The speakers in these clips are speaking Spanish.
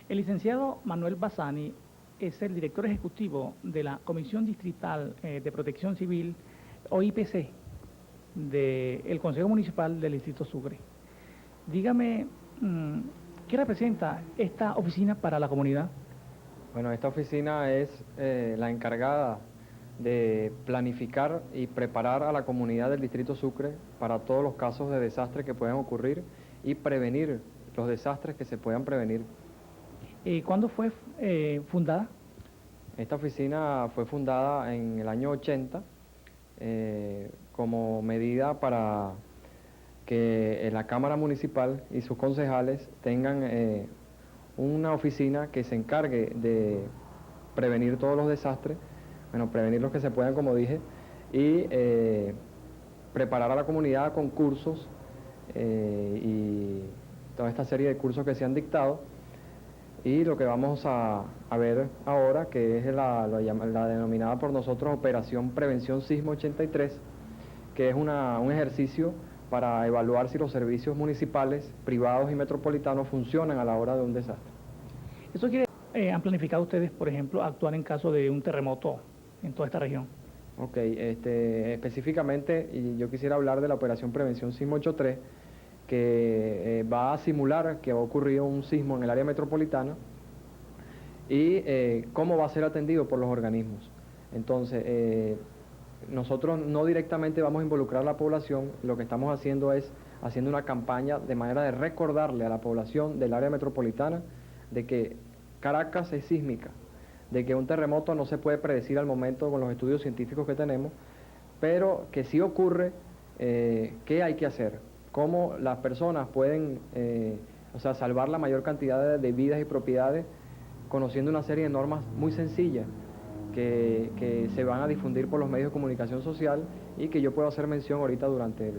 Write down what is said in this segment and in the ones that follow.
El licenciado Manuel Bassani es el director ejecutivo de la Comisión Distrital de Protección Civil, o IPC, del Consejo Municipal del Distrito Sucre. Dígame, ¿qué representa esta oficina para la comunidad? Bueno, esta oficina es la encargada de planificar y preparar a la comunidad del Distrito Sucre para todos los casos de desastre que puedan ocurrir y prevenir los desastres que se puedan prevenir. ¿Cuándo fue fundada? Esta oficina fue fundada en el año 80 como medida para que la Cámara Municipal y sus concejales tengan una oficina que se encargue de prevenir todos los desastres, bueno, prevenir los que se puedan, como dije, y preparar a la comunidad con cursos y toda esta serie de cursos que se han dictado. Y lo que vamos a ver ahora, que es la denominada por nosotros Operación Prevención Sismo 83, que es un ejercicio para evaluar si los servicios municipales, privados y metropolitanos funcionan a la hora de un desastre. ¿Eso quiere han planificado ustedes, por ejemplo, actuar en caso de un terremoto en toda esta región? Ok, específicamente, y yo quisiera hablar de la Operación Prevención Sismo 83, que va a simular que ha ocurrido un sismo en el área metropolitana y cómo va a ser atendido por los organismos. Entonces, nosotros no directamente vamos a involucrar a la población, lo que estamos haciendo es haciendo una campaña de manera de recordarle a la población del área metropolitana de que Caracas es sísmica, de que un terremoto no se puede predecir al momento con los estudios científicos que tenemos, pero que si ocurre, ¿qué hay que hacer? Cómo las personas pueden salvar la mayor cantidad de vidas y propiedades conociendo una serie de normas muy sencillas que se van a difundir por los medios de comunicación social y que yo puedo hacer mención ahorita durante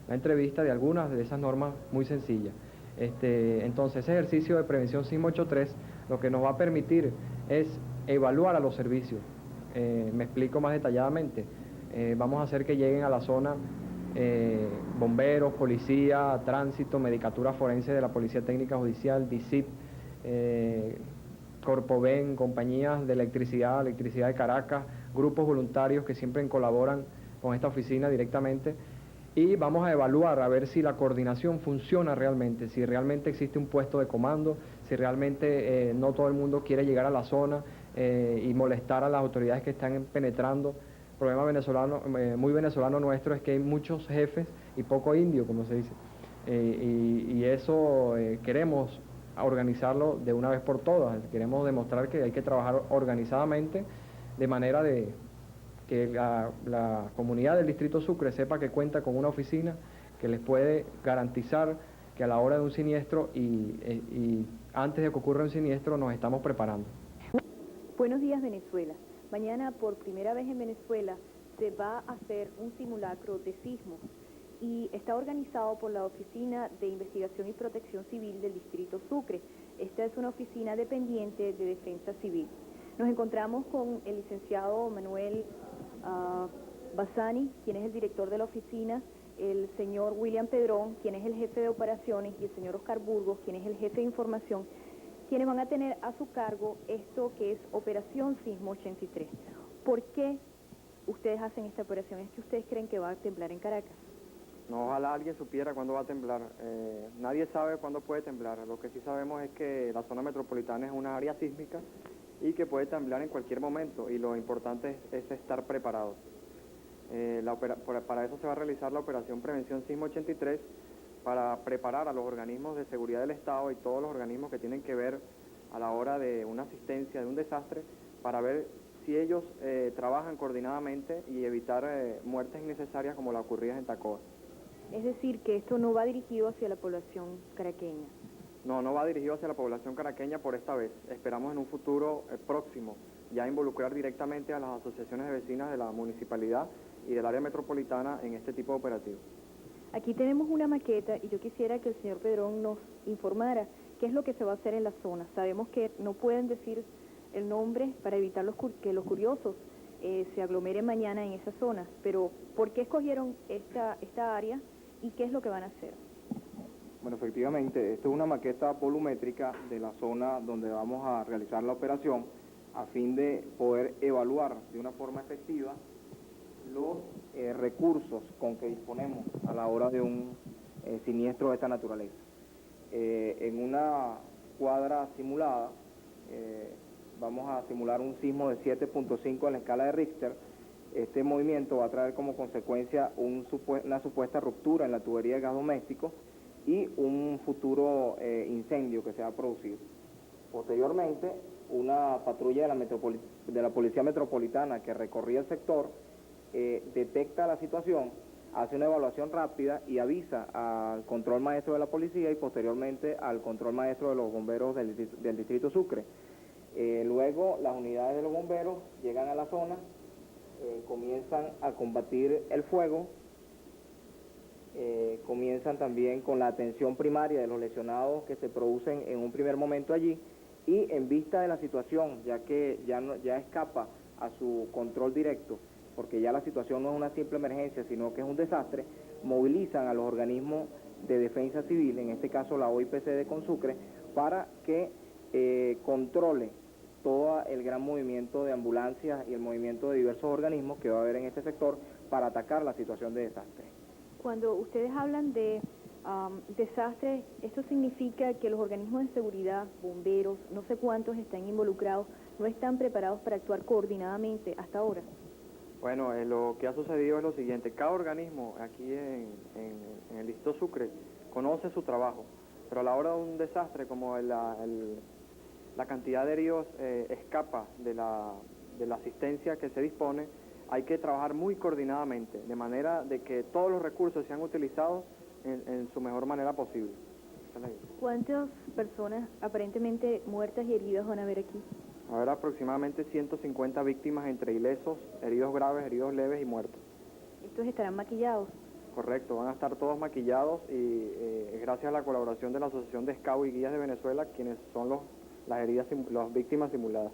la entrevista de algunas de esas normas muy sencillas. Entonces, ese ejercicio de prevención sismo 83 lo que nos va a permitir es evaluar a los servicios. Me explico más detalladamente. Vamos a hacer que lleguen a la zona bomberos, policía, tránsito, medicatura forense de la Policía Técnica Judicial, DICIT, Corpoven, compañías de electricidad de Caracas, grupos voluntarios que siempre colaboran con esta oficina directamente, y vamos a evaluar a ver si la coordinación funciona realmente, si realmente existe un puesto de comando, si realmente no todo el mundo quiere llegar a la zona y molestar a las autoridades que están penetrando. El problema venezolano, muy venezolano nuestro, es que hay muchos jefes y poco indio, como se dice, y eso queremos organizarlo de una vez por todas. Queremos demostrar que hay que trabajar organizadamente de manera de que la comunidad del Distrito Sucre sepa que cuenta con una oficina que les puede garantizar que a la hora de un siniestro y antes de que ocurra un siniestro nos estamos preparando. Buenos días, Venezuela. Mañana, por primera vez en Venezuela, se va a hacer un simulacro de sismos y está organizado por la Oficina de Investigación y Protección Civil del Distrito Sucre. Esta es una oficina dependiente de Defensa Civil. Nos encontramos con el licenciado Manuel Bassani, quien es el director de la oficina, el señor William Pedrón, quien es el jefe de operaciones, y el señor Oscar Burgos, quien es el jefe de información, quienes van a tener a su cargo esto que es Operación Sismo 83. ¿Por qué ustedes hacen esta operación? ¿Es que ustedes creen que va a temblar en Caracas? No, ojalá alguien supiera cuándo va a temblar. Nadie sabe cuándo puede temblar. Lo que sí sabemos es que la zona metropolitana es una área sísmica y que puede temblar en cualquier momento, y lo importante es estar preparados. Para eso se va a realizar la Operación Prevención Sismo 83, para preparar a los organismos de seguridad del Estado y todos los organismos que tienen que ver a la hora de una asistencia, de un desastre, para ver si ellos trabajan coordinadamente y evitar muertes innecesarias como las ocurridas en Tacoa. Es decir, que esto no va dirigido hacia la población caraqueña. No, no va dirigido hacia la población caraqueña por esta vez. Esperamos en un futuro próximo ya involucrar directamente a las asociaciones de vecinas de la municipalidad y del área metropolitana en este tipo de operativos. Aquí tenemos una maqueta y yo quisiera que el señor Pedrón nos informara qué es lo que se va a hacer en la zona. Sabemos que no pueden decir el nombre para evitar que los curiosos se aglomeren mañana en esa zona, pero ¿por qué escogieron esta área y qué es lo que van a hacer? Bueno, efectivamente, esta es una maqueta volumétrica de la zona donde vamos a realizar la operación a fin de poder evaluar de una forma efectiva los recursos con que disponemos a la hora de un siniestro de esta naturaleza. En una cuadra simulada, vamos a simular un sismo de 7.5 en la escala de Richter. Este movimiento va a traer como consecuencia una supuesta ruptura en la tubería de gas doméstico y un futuro incendio que se va a producir. Posteriormente, una patrulla de la Policía Metropolitana que recorría el sector detecta la situación, hace una evaluación rápida y avisa al control maestro de la policía y posteriormente al control maestro de los bomberos del distrito Sucre. Luego las unidades de los bomberos llegan a la zona, comienzan a combatir el fuego, comienzan también con la atención primaria de los lesionados que se producen en un primer momento allí, y en vista de la situación, ya que ya escapa a su control directo, porque ya la situación no es una simple emergencia, sino que es un desastre, movilizan a los organismos de defensa civil, en este caso la OIPC de Consucre, para que controle todo el gran movimiento de ambulancias y el movimiento de diversos organismos que va a haber en este sector para atacar la situación de desastre. Cuando ustedes hablan de desastre, ¿esto significa que los organismos de seguridad, bomberos, no sé cuántos están involucrados, no están preparados para actuar coordinadamente hasta ahora? Bueno, lo que ha sucedido es lo siguiente: cada organismo aquí en el distrito Sucre conoce su trabajo, pero a la hora de un desastre como la cantidad de heridos escapa de la asistencia que se dispone, hay que trabajar muy coordinadamente, de manera de que todos los recursos sean utilizados en su mejor manera posible. ¿Cuántas personas aparentemente muertas y heridas van a haber aquí? Va a haber aproximadamente 150 víctimas entre ilesos, heridos graves, heridos leves y muertos. ¿Estos estarán maquillados? Correcto, van a estar todos maquillados y gracias a la colaboración de la Asociación de Scout y Guías de Venezuela, quienes son las víctimas simuladas.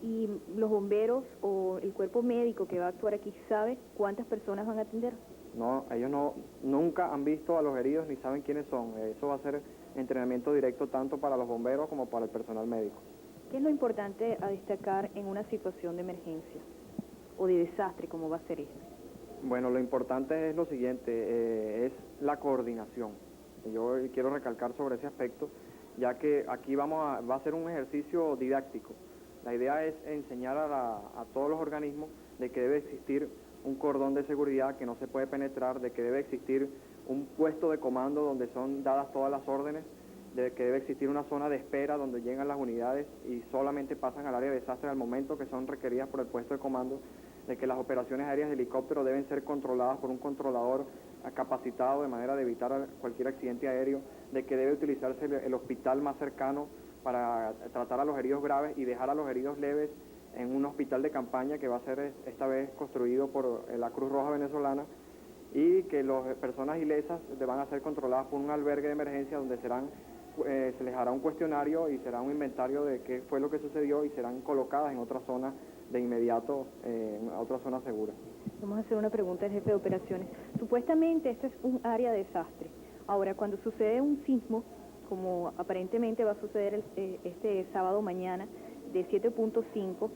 ¿Y los bomberos o el cuerpo médico que va a actuar aquí sabe cuántas personas van a atender? No, ellos nunca han visto a los heridos ni saben quiénes son. Eso va a ser entrenamiento directo tanto para los bomberos como para el personal médico. ¿Qué es lo importante a destacar en una situación de emergencia o de desastre como va a ser este? Bueno, lo importante es lo siguiente, es la coordinación. Yo quiero recalcar sobre ese aspecto, ya que aquí va a ser un ejercicio didáctico. La idea es enseñar a todos los organismos de que debe existir un cordón de seguridad que no se puede penetrar, de que debe existir un puesto de comando donde son dadas todas las órdenes, de que debe existir una zona de espera donde llegan las unidades y solamente pasan al área de desastre al momento que son requeridas por el puesto de comando, de que las operaciones aéreas de helicóptero deben ser controladas por un controlador capacitado de manera de evitar cualquier accidente aéreo, de que debe utilizarse el hospital más cercano para tratar a los heridos graves y dejar a los heridos leves en un hospital de campaña que va a ser esta vez construido por la Cruz Roja venezolana, y que las personas ilesas van a ser controladas por un albergue de emergencia donde se les hará un cuestionario y será un inventario de qué fue lo que sucedió y serán colocadas en otra zona de inmediato, en otra zona segura. Vamos a hacer una pregunta al jefe de operaciones. Supuestamente este es un área de desastre. Ahora, cuando sucede un sismo, como aparentemente va a suceder este sábado mañana de 7.5,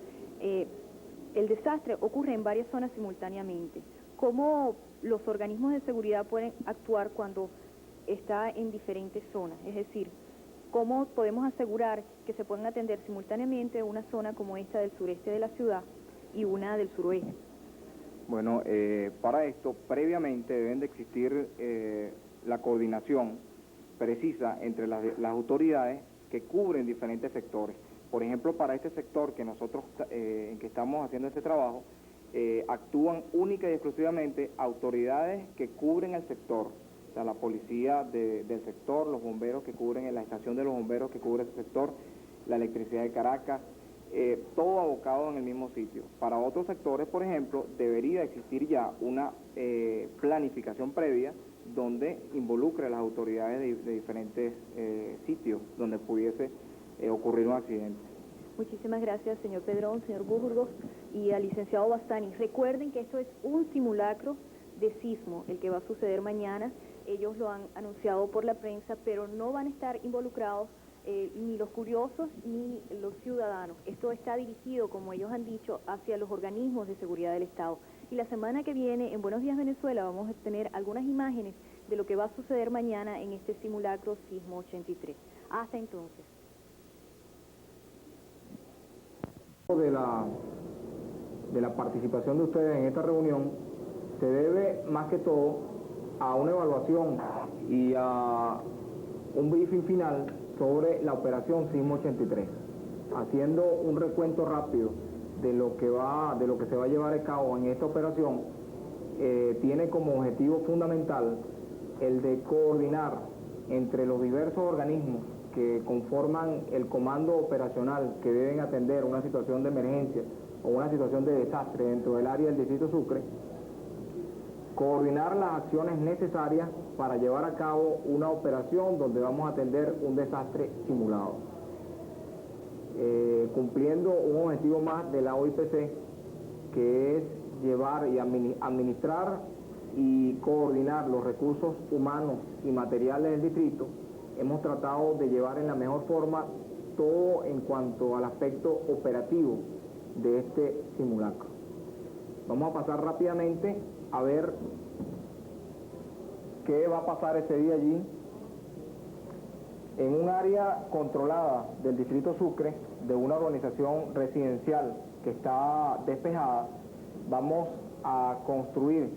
el desastre ocurre en varias zonas simultáneamente. ¿Cómo los organismos de seguridad pueden actuar cuando está en diferentes zonas? Es decir, ¿cómo podemos asegurar que se pueden atender simultáneamente una zona como esta del sureste de la ciudad y una del suroeste? Bueno, para esto previamente deben de existir la coordinación precisa entre las autoridades que cubren diferentes sectores. Por ejemplo, para este sector que nosotros en que estamos haciendo este trabajo, actúan única y exclusivamente autoridades que cubren el sector, o sea, la policía del sector, los bomberos que cubren, la estación de los bomberos que cubre ese sector, la electricidad de Caracas, todo abocado en el mismo sitio. Para otros sectores, por ejemplo, debería existir ya una planificación previa donde involucre a las autoridades de diferentes sitios donde pudiese ocurrir un accidente. Muchísimas gracias, señor Pedrón, señor Burgos y al licenciado Bastani. Recuerden que esto es un simulacro de sismo, el que va a suceder mañana ellos lo han anunciado por la prensa, pero no van a estar involucrados ni los curiosos ni los ciudadanos. Esto está dirigido, como ellos han dicho, hacia los organismos de seguridad del Estado. Y la semana que viene, en Buenos Días Venezuela, vamos a tener algunas imágenes de lo que va a suceder mañana en este simulacro Sismo 83. Hasta entonces. De la participación de ustedes en esta reunión se debe más que todo a una evaluación y a un briefing final sobre la operación Sismo 83, haciendo un recuento rápido de lo que se va a llevar a cabo en esta operación. Tiene como objetivo fundamental el de coordinar entre los diversos organismos que conforman el comando operacional que deben atender una situación de emergencia o una situación de desastre dentro del área del Distrito Sucre, coordinar las acciones necesarias para llevar a cabo una operación donde vamos a atender un desastre simulado, cumpliendo un objetivo más de la OIPC, que es llevar y administrar y coordinar los recursos humanos y materiales del distrito. Hemos tratado de llevar en la mejor forma todo en cuanto al aspecto operativo de este simulacro. Vamos a pasar rápidamente a ver qué va a pasar ese día allí. En un área controlada del Distrito Sucre, de una urbanización residencial que está despejada, vamos a construir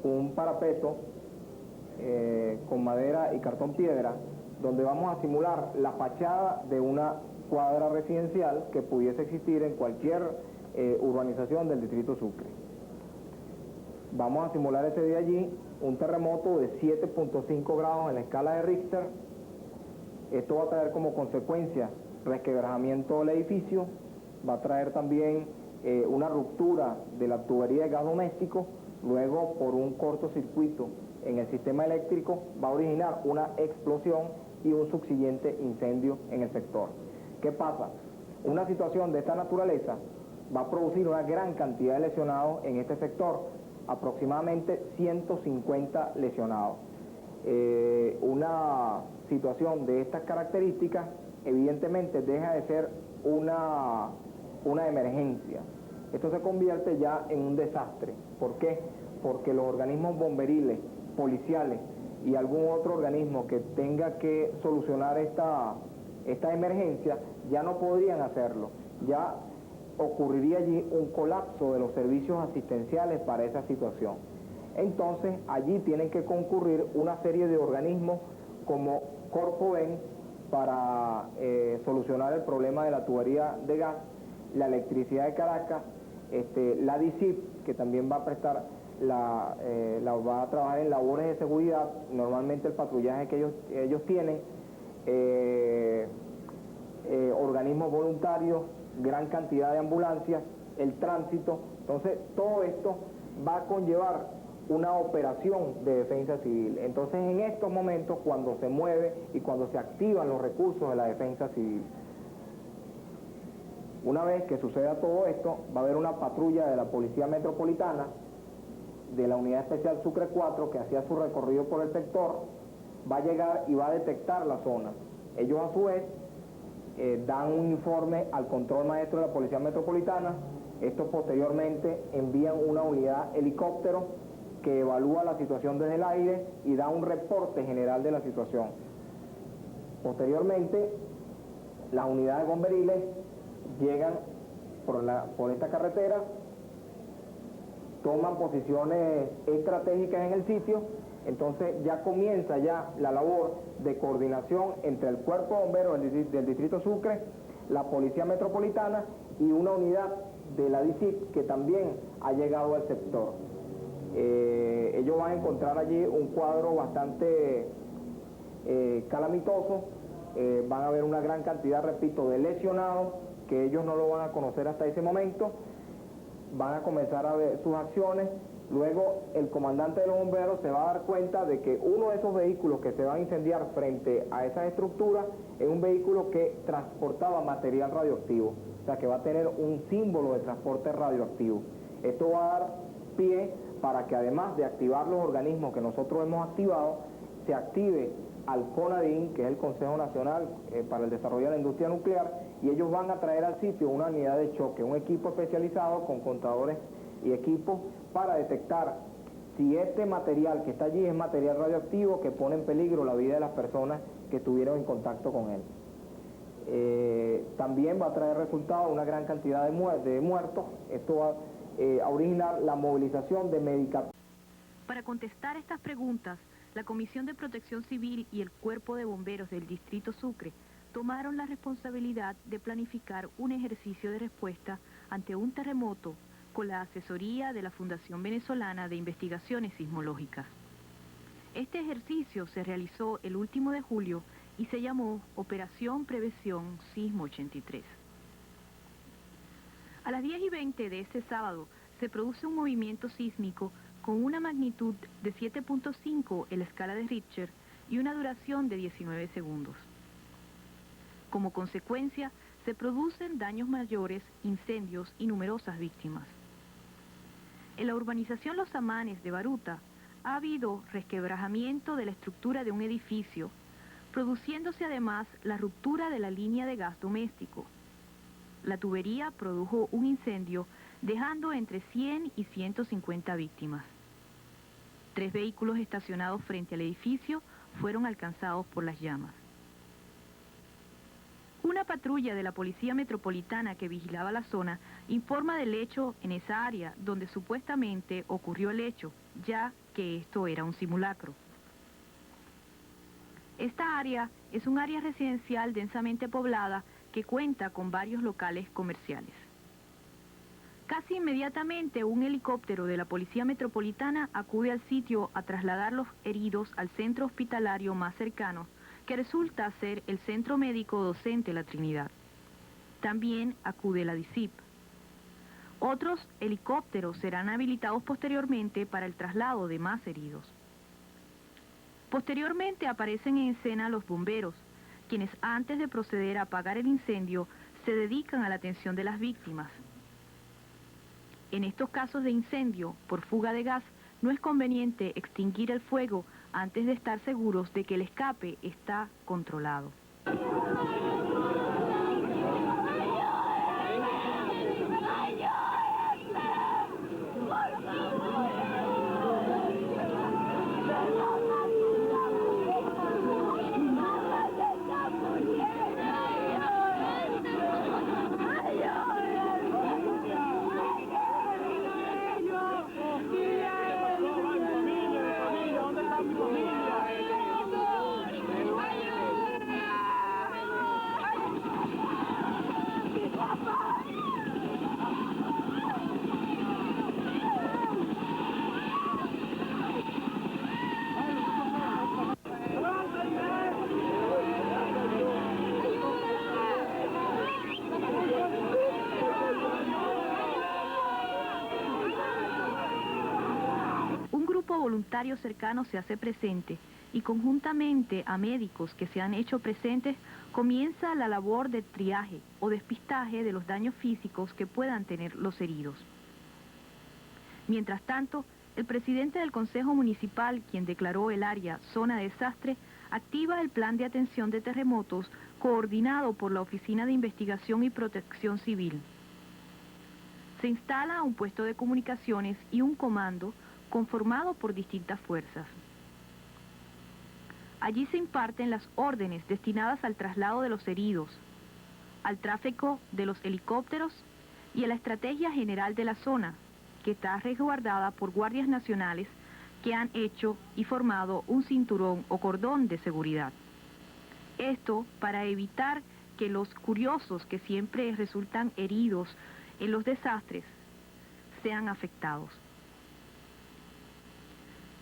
un parapeto con madera y cartón piedra, donde vamos a simular la fachada de una cuadra residencial que pudiese existir en cualquier urbanización del Distrito Sucre. Vamos a simular ese día allí un terremoto de 7.5 grados en la escala de Richter. Esto va a traer como consecuencia resquebrajamiento del edificio, va a traer también una ruptura de la tubería de gas doméstico, luego por un cortocircuito en el sistema eléctrico va a originar una explosión y un subsiguiente incendio en el sector. ¿Qué pasa? Una situación de esta naturaleza va a producir una gran cantidad de lesionados en este sector, aproximadamente 150 lesionados. Una situación de estas características evidentemente deja de ser una emergencia. Esto se convierte ya en un desastre. ¿Por qué? Porque los organismos bomberiles, policiales y algún otro organismo que tenga que solucionar esta emergencia ya no podrían hacerlo. Ya ocurriría allí un colapso de los servicios asistenciales para esa situación. Entonces allí tienen que concurrir una serie de organismos como Corpoven para solucionar el problema de la tubería de gas, la Electricidad de Caracas, la DICIP, que también va a prestar va a trabajar en labores de seguridad, normalmente el patrullaje que ellos tienen, organismos voluntarios, gran cantidad de ambulancias, el tránsito. Entonces todo esto va a conllevar una operación de defensa civil. Entonces en estos momentos, cuando se mueve y cuando se activan los recursos de la defensa civil, una vez que suceda todo esto, va a haber una patrulla de la Policía Metropolitana, de la Unidad Especial Sucre 4, que hacía su recorrido por el sector, va a llegar y va a detectar la zona. Ellos a su vez dan un informe al control maestro de la Policía Metropolitana. Estos posteriormente envían una unidad helicóptero que evalúa la situación desde el aire y da un reporte general de la situación. Posteriormente, las unidades bomberiles llegan por esta carretera, toman posiciones estratégicas en el sitio. Entonces ya comienza la labor de coordinación entre el Cuerpo de Bomberos del Distrito Sucre, la Policía Metropolitana y una unidad de la DICIP que también ha llegado al sector. Ellos van a encontrar allí un cuadro bastante calamitoso. Van a haber una gran cantidad, repito, de lesionados que ellos no lo van a conocer hasta ese momento. Van a comenzar a ver sus acciones. Luego el comandante de los bomberos se va a dar cuenta de que uno de esos vehículos que se van a incendiar frente a esas estructuras es un vehículo que transportaba material radioactivo, o sea que va a tener un símbolo de transporte radioactivo. Esto va a dar pie para que además de activar los organismos que nosotros hemos activado, se active al CONADIN, que es el Consejo Nacional para el Desarrollo de la Industria Nuclear, y ellos van a traer al sitio una unidad de choque, un equipo especializado con contadores y equipos para detectar si este material que está allí es material radioactivo que pone en peligro la vida de las personas que estuvieron en contacto con él. También va a traer resultados una gran cantidad de muertos. Esto va a originar la movilización de medicamentos. Para contestar estas preguntas, la Comisión de Protección Civil y el Cuerpo de Bomberos del Distrito Sucre tomaron la responsabilidad de planificar un ejercicio de respuesta ante un terremoto con la asesoría de la Fundación Venezolana de Investigaciones Sismológicas. Este ejercicio se realizó el último de julio y se llamó Operación Prevención Sismo 83. A las 10:20 de este sábado se produce un movimiento sísmico con una magnitud de 7.5 en la escala de Richter y una duración de 19 segundos. Como consecuencia, se producen daños mayores, incendios y numerosas víctimas. En la urbanización Los Amanes de Baruta ha habido resquebrajamiento de la estructura de un edificio, produciéndose además la ruptura de la línea de gas doméstico. La tubería produjo un incendio, dejando entre 100 y 150 víctimas. 3 vehículos estacionados frente al edificio fueron alcanzados por las llamas. Una patrulla de la Policía Metropolitana que vigilaba la zona informa del hecho en esa área donde supuestamente ocurrió el hecho, ya que esto era un simulacro. Esta área es un área residencial densamente poblada que cuenta con varios locales comerciales. Casi inmediatamente un helicóptero de la Policía Metropolitana acude al sitio a trasladar los heridos al centro hospitalario más cercano, que resulta ser el Centro Médico Docente La Trinidad. También acude la DICIP. Otros helicópteros serán habilitados posteriormente para el traslado de más heridos. Posteriormente aparecen en escena los bomberos, quienes antes de proceder a apagar el incendio se dedican a la atención de las víctimas. En estos casos de incendio por fuga de gas, no es conveniente extinguir el fuego antes de estar seguros de que el escape está controlado. Voluntario cercano se hace presente y conjuntamente a médicos que se han hecho presentes comienza la labor de triaje o despistaje de los daños físicos que puedan tener los heridos. Mientras tanto, el presidente del Consejo Municipal, quien declaró el área zona de desastre, activa el plan de atención de terremotos coordinado por la Oficina de Investigación y Protección Civil. Se instala un puesto de comunicaciones y un comando conformado por distintas fuerzas. Allí se imparten las órdenes destinadas al traslado de los heridos, al tráfico de los helicópteros y a la estrategia general de la zona, que está resguardada por guardias nacionales que han hecho y formado un cinturón o cordón de seguridad. Esto para evitar que los curiosos que siempre resultan heridos en los desastres sean afectados.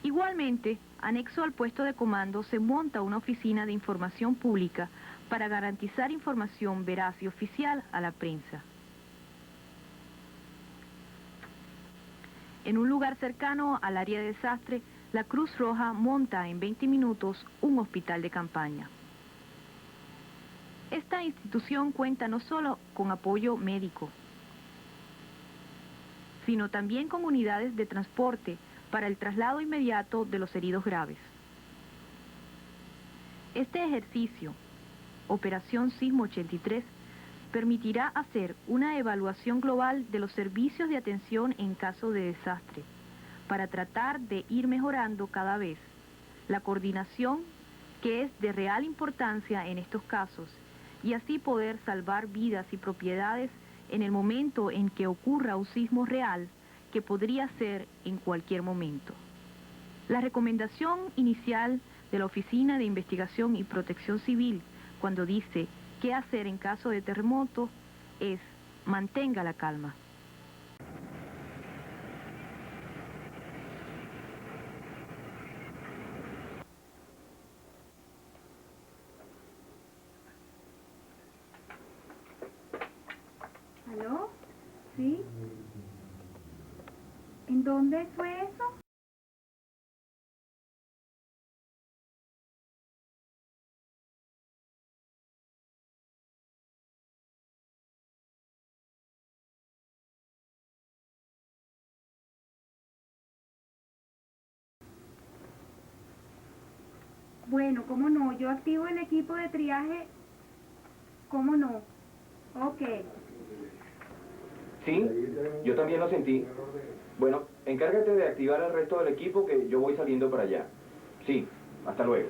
Igualmente, anexo al puesto de comando se monta una oficina de información pública para garantizar información veraz y oficial a la prensa. En un lugar cercano al área de desastre, la Cruz Roja monta en 20 minutos un hospital de campaña. Esta institución cuenta no solo con apoyo médico, sino también con unidades de transporte para el traslado inmediato de los heridos graves. Este ejercicio, Operación Sismo 83, permitirá hacer una evaluación global de los servicios de atención en caso de desastre, para tratar de ir mejorando cada vez la coordinación, que es de real importancia en estos casos, y así poder salvar vidas y propiedades en el momento en que ocurra un sismo real, que podría ser en cualquier momento. La recomendación inicial de la Oficina de Investigación y Protección Civil, cuando dice qué hacer en caso de terremoto, es: mantenga la calma. ¿Aló? ¿Sí? ¿En dónde fue eso? Bueno, ¿cómo no? Yo activo el equipo de triaje. ¿Cómo no? Ok. Sí, yo también lo sentí. Bueno, encárgate de activar al resto del equipo, que yo voy saliendo para allá. Sí, hasta luego.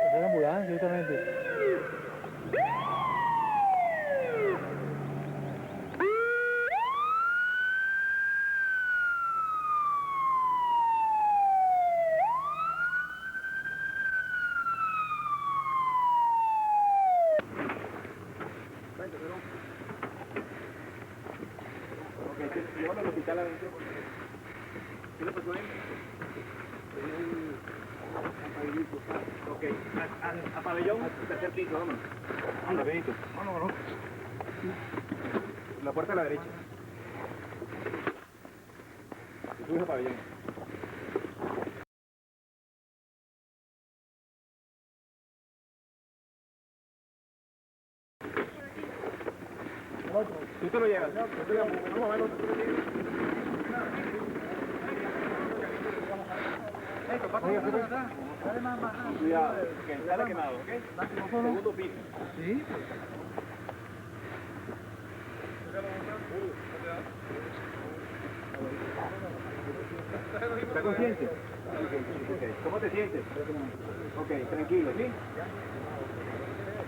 ¿Es la ambulancia directamente? Llévame al hospital adentro. ¿Qué le pasó a él? Ok, a pabellón, tercer piso, vámonos. Anda, Benito. Vámonos. La puerta a la derecha. Y subes a pabellón. Tú te lo llevas. Vamos a verlo. Cuidado, que sale quemado, ¿ok? Segundo piso. ¿Sí? ¿Está consciente? Okay. ¿Cómo te sientes? Ok, tranquilo, ¿sí?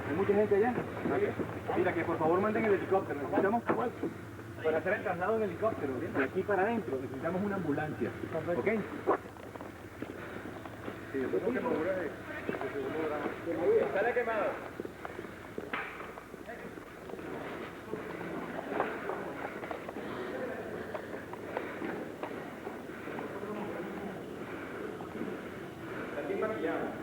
¿Hay mucha gente allá? Mira, que por favor manden el helicóptero. Necesitamos para hacer el traslado en helicóptero. De aquí para adentro necesitamos una ambulancia. ¿Ok? Sí, sale quemado. Aquí maquillado.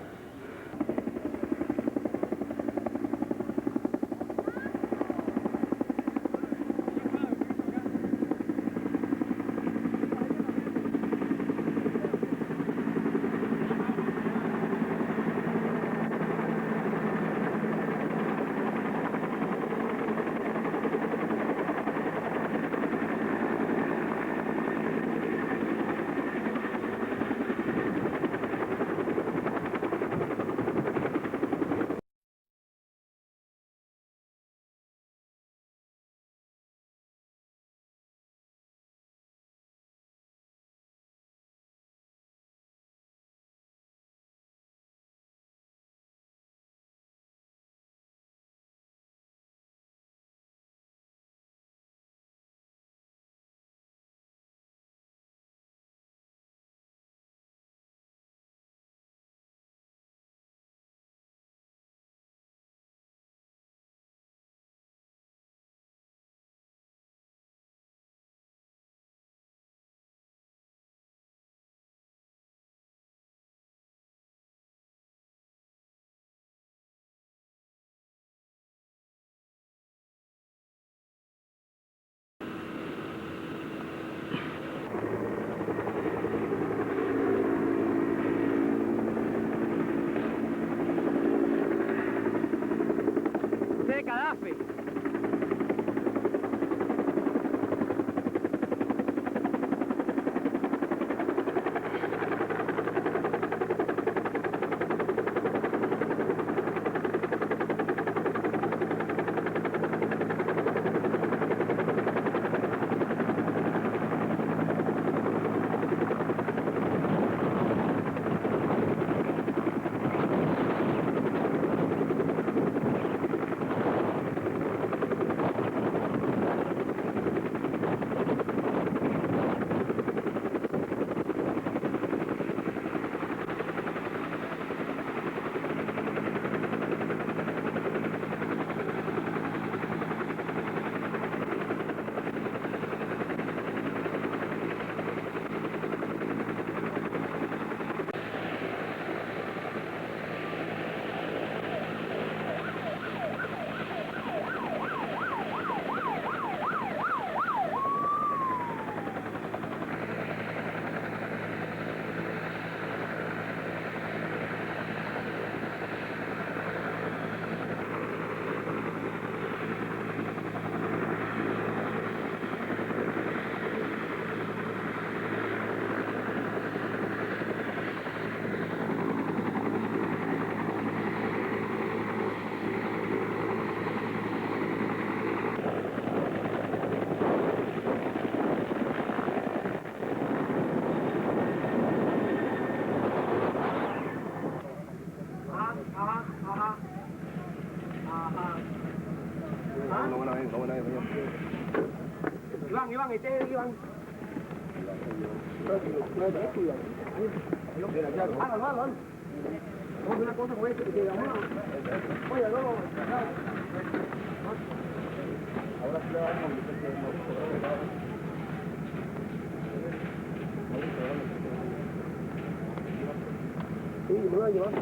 Iván, este es Iván. Vamos, una cosa con esto, que vamos a... Oye, no, ahora sí le vamos sí, me voy a llevar, sí.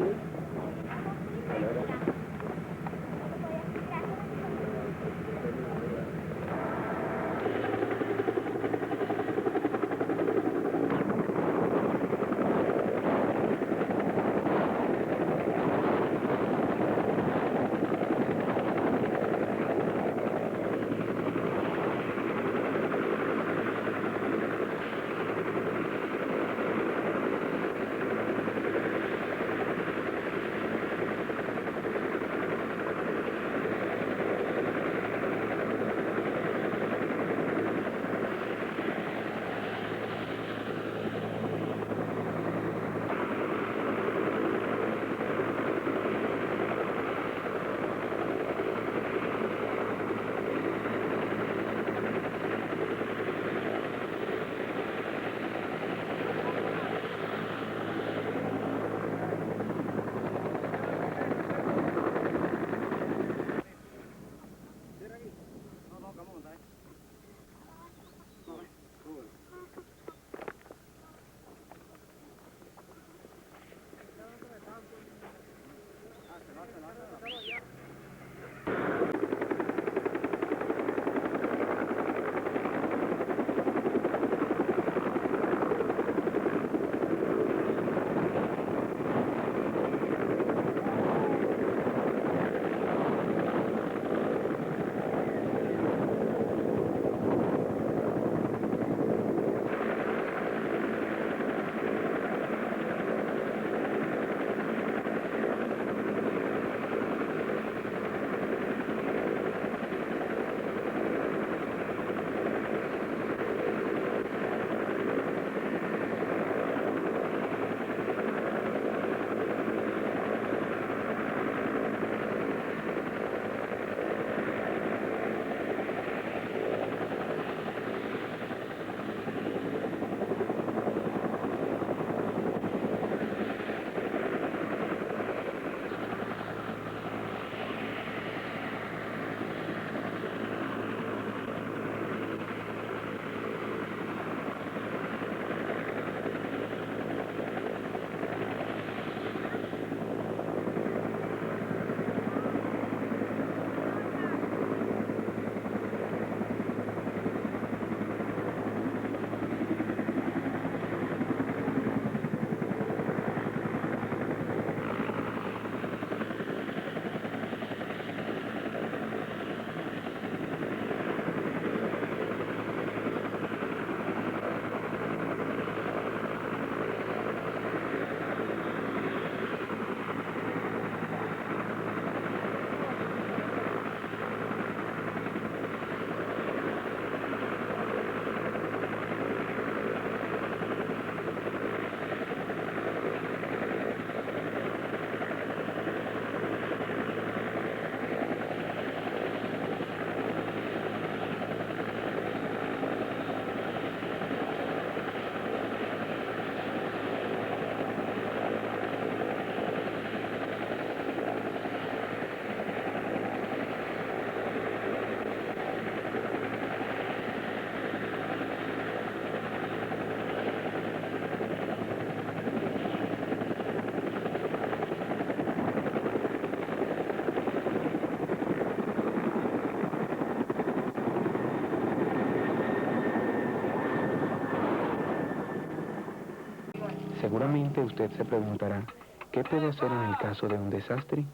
Seguramente usted se preguntará, ¿qué puede hacer en el caso de un desastre?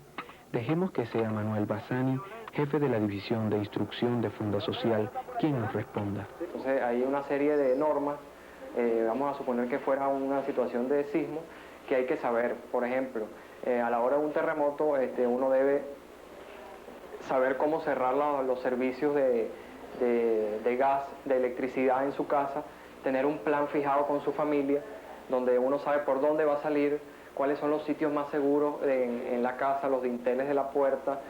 Dejemos que sea Manuel Bassani, jefe de la División de Instrucción de Funda Social, quien nos responda. Entonces hay una serie de normas, vamos a suponer que fuera una situación de sismo, que hay que saber. Por ejemplo, a la hora de un terremoto uno debe saber cómo cerrar los servicios de gas, de electricidad en su casa, tener un plan fijado con su familia, donde uno sabe por dónde va a salir, cuáles son los sitios más seguros en la casa, los dinteles de la puerta,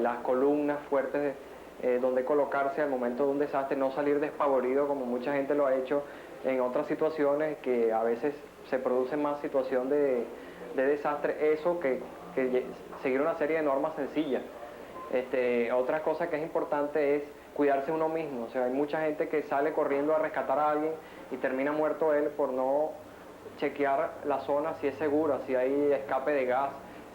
las columnas fuertes dónde colocarse al momento de un desastre, no salir despavorido como mucha gente lo ha hecho en otras situaciones, que a veces se produce más situación de desastre, eso que seguir una serie de normas sencillas. Otra cosa que es importante es cuidarse uno mismo. O sea, hay mucha gente que sale corriendo a rescatar a alguien y termina muerto él por no chequear la zona si es segura, si hay escape de gas,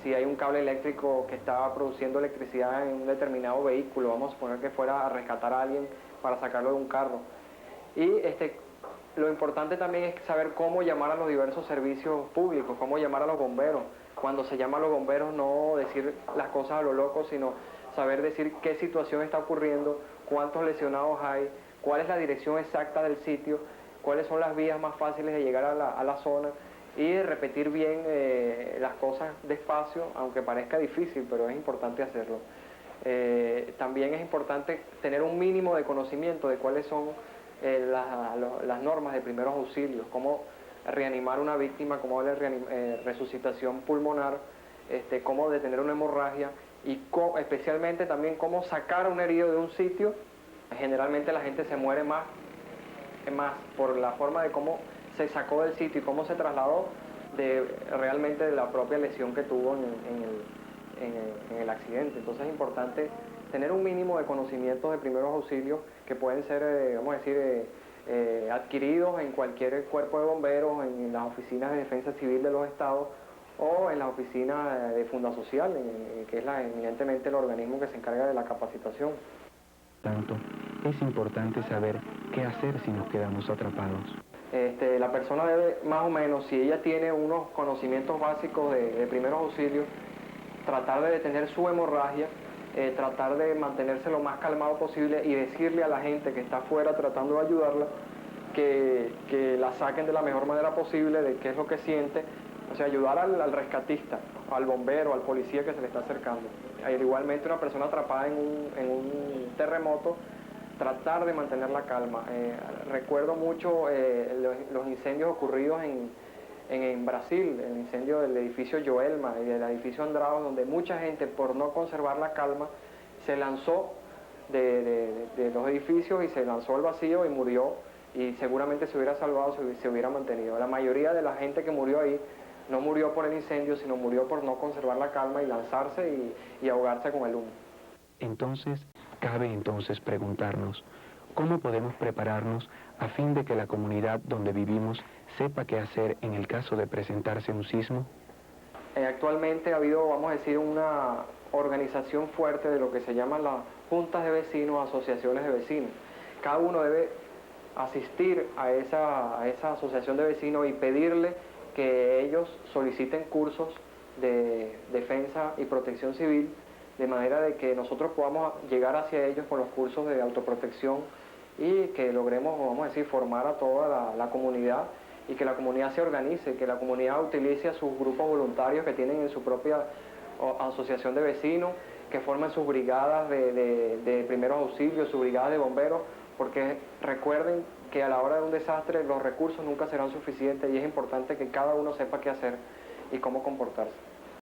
si hay un cable eléctrico que está produciendo electricidad en un determinado vehículo. Vamos a suponer que fuera a rescatar a alguien para sacarlo de un carro. Y lo importante también es saber cómo llamar a los diversos servicios públicos, cómo llamar a los bomberos. Cuando se llama a los bomberos, no decir las cosas a lo loco, sino saber decir qué situación está ocurriendo, cuántos lesionados hay, cuál es la dirección exacta del sitio, cuáles son las vías más fáciles de llegar a la zona, y repetir bien las cosas despacio, aunque parezca difícil, pero es importante hacerlo. También es importante tener un mínimo de conocimiento de cuáles son las normas de primeros auxilios, cómo reanimar una víctima, cómo darle resucitación pulmonar, cómo detener una hemorragia y especialmente también cómo sacar a un herido de un sitio. Generalmente la gente se muere más por la forma de cómo se sacó del sitio y cómo se trasladó realmente de la propia lesión que tuvo en el accidente. Entonces es importante tener un mínimo de conocimientos de primeros auxilios que pueden ser, vamos a decir, adquiridos en cualquier cuerpo de bomberos, en las oficinas de defensa civil de los estados o en las oficinas de Funda Social, que es eminentemente el organismo que se encarga de la capacitación. Tanto, es importante saber qué hacer si nos quedamos atrapados. La persona debe, más o menos, si ella tiene unos conocimientos básicos de primeros auxilios, tratar de detener su hemorragia, tratar de mantenerse lo más calmado posible y decirle a la gente que está afuera tratando de ayudarla que la saquen de la mejor manera posible, de qué es lo que siente. O sea, ayudar al rescatista, al bombero, al policía que se le está acercando. Igualmente una persona atrapada en un terremoto, tratar de mantener la calma. Recuerdo mucho los incendios ocurridos en Brasil, el incendio del edificio Joelma y del edificio Andrade, donde mucha gente, por no conservar la calma, se lanzó de los edificios y se lanzó al vacío y murió, y seguramente se hubiera salvado si se hubiera mantenido. La mayoría de la gente que murió ahí no murió por el incendio, sino murió por no conservar la calma y lanzarse y ahogarse con el humo. Cabe entonces preguntarnos, ¿cómo podemos prepararnos a fin de que la comunidad donde vivimos sepa qué hacer en el caso de presentarse un sismo? Actualmente ha habido, vamos a decir, una organización fuerte de lo que se llaman las juntas de vecinos, asociaciones de vecinos. Cada uno debe asistir a esa asociación de vecinos y pedirle que ellos soliciten cursos de defensa y protección civil, de manera de que nosotros podamos llegar hacia ellos con los cursos de autoprotección y que logremos, vamos a decir, formar a toda la comunidad y que la comunidad se organice, que la comunidad utilice a sus grupos voluntarios que tienen en su propia asociación de vecinos, que formen sus brigadas de primeros auxilios, sus brigadas de bomberos, porque recuerden que a la hora de un desastre los recursos nunca serán suficientes y es importante que cada uno sepa qué hacer y cómo comportarse.